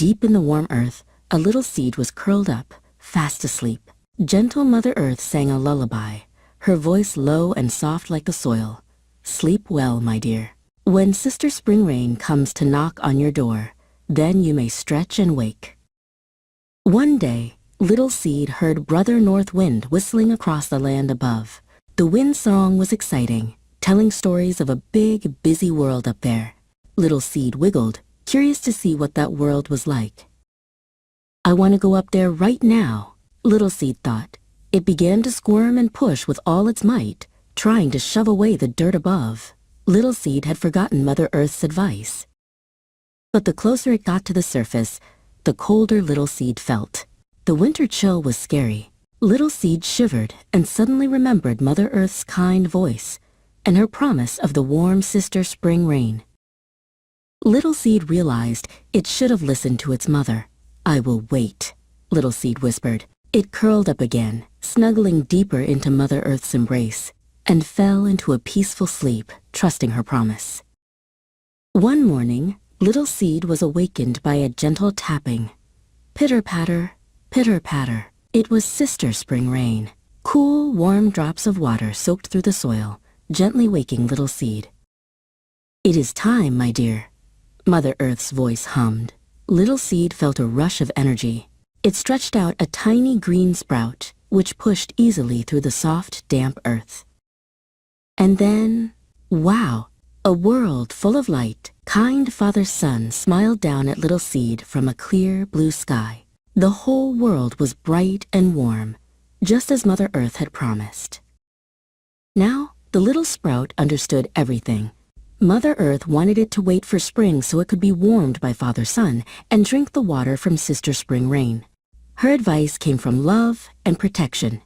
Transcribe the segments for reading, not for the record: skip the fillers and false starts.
Deep in the warm earth, a little seed was curled up, fast asleep. Gentle Mother Earth sang a lullaby, her voice low and soft like the soil. Sleep well, my dear. When Sister Spring Rain comes to knock on your door, then you may stretch and wake. One day, Little Seed heard Brother North Wind whistling across the land above. The wind song was exciting, telling stories of a big, busy world up there. Little Seed wiggled, curious to see what that world was like. I want to go up there right now, Little Seed thought. It began to squirm and push with all its might, trying to shove away the dirt above. Little Seed had forgotten Mother Earth's advice. But the closer it got to the surface, the colder Little Seed felt. The winter chill was scary. Little Seed shivered and suddenly remembered Mother Earth's kind voice and her promise of the warm Sister Spring Rain. Little Seed realized it should have listened to its mother. I will wait, Little Seed whispered. It curled up again, snuggling deeper into Mother Earth's embrace, and fell into a peaceful sleep, trusting her promise. One morning, Little Seed was awakened by a gentle tapping. Pitter-patter, pitter-patter. It was Sister Spring Rain. Cool, warm drops of water soaked through the soil, gently waking Little Seed. It is time, my dear, Mother Earth's voice hummed. Little Seed felt a rush of energy. It stretched out a tiny green sprout, which pushed easily through the soft, damp earth. And then, wow! A world full of light. Kind Father Sun smiled down at Little Seed from a clear blue sky. The whole world was bright and warm, just as Mother Earth had promised. Now, the little sprout understood everything. Mother Earth wanted it to wait for spring so it could be warmed by Father Sun and drink the water from Sister Spring Rain. Her advice came from love and protection.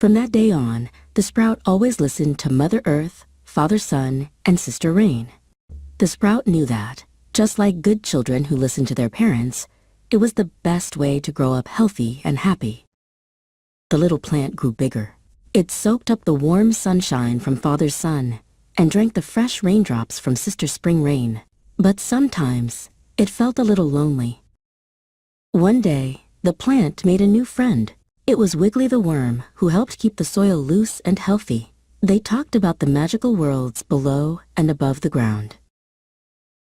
From that day on, the sprout always listened to Mother Earth, Father Sun, and Sister Rain. The sprout knew that, just like good children who listen to their parents, it was the best way to grow up healthy and happy. The little plant grew bigger. It soaked up the warm sunshine from Father Sun and drank the fresh raindrops from Sister Spring Rain. But sometimes, it felt a little lonely. One day, the plant made a new friend. It was Wiggly the worm, who helped keep the soil loose and healthy. They talked about the magical worlds below and above the ground.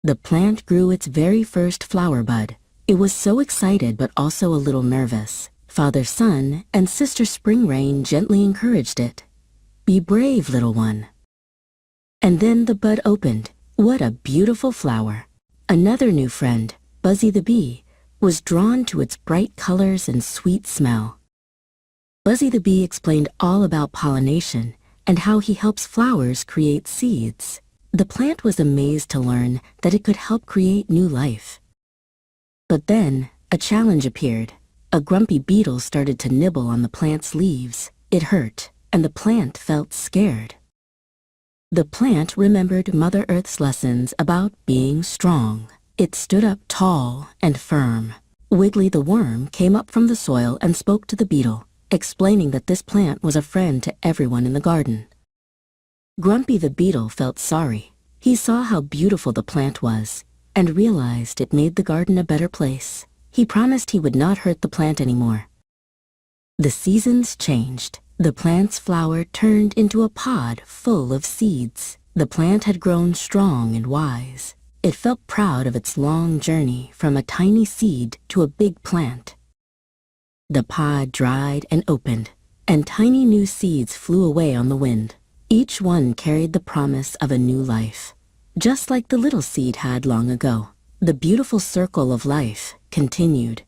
The plant grew its very first flower bud. It was so excited but also a little nervous. Father Sun and Sister Spring Rain gently encouraged it. Be brave, little one. And then the bud opened. What a beautiful flower. Another new friend, Buzzy the bee, was drawn to its bright colors and sweet smell. Buzzy the bee explained all about pollination and how he helps flowers create seeds. The plant was amazed to learn that it could help create new life. But then, a challenge appeared. A grumpy beetle started to nibble on the plant's leaves. It hurt, and the plant felt scared. The plant remembered Mother Earth's lessons about being strong. It stood up tall and firm. Wiggly the worm came up from the soil and spoke to the beetle, explaining that this plant was a friend to everyone in the garden. Grumpy the beetle felt sorry. He saw how beautiful the plant was and realized it made the garden a better place. He promised he would not hurt the plant anymore. The seasons changed. The plant's flower turned into a pod full of seeds. The plant had grown strong and wise. It felt proud of its long journey from a tiny seed to a big plant. The pod dried and opened, and tiny new seeds flew away on the wind. Each one carried the promise of a new life, just like the little seed had long ago. The beautiful circle of life continued.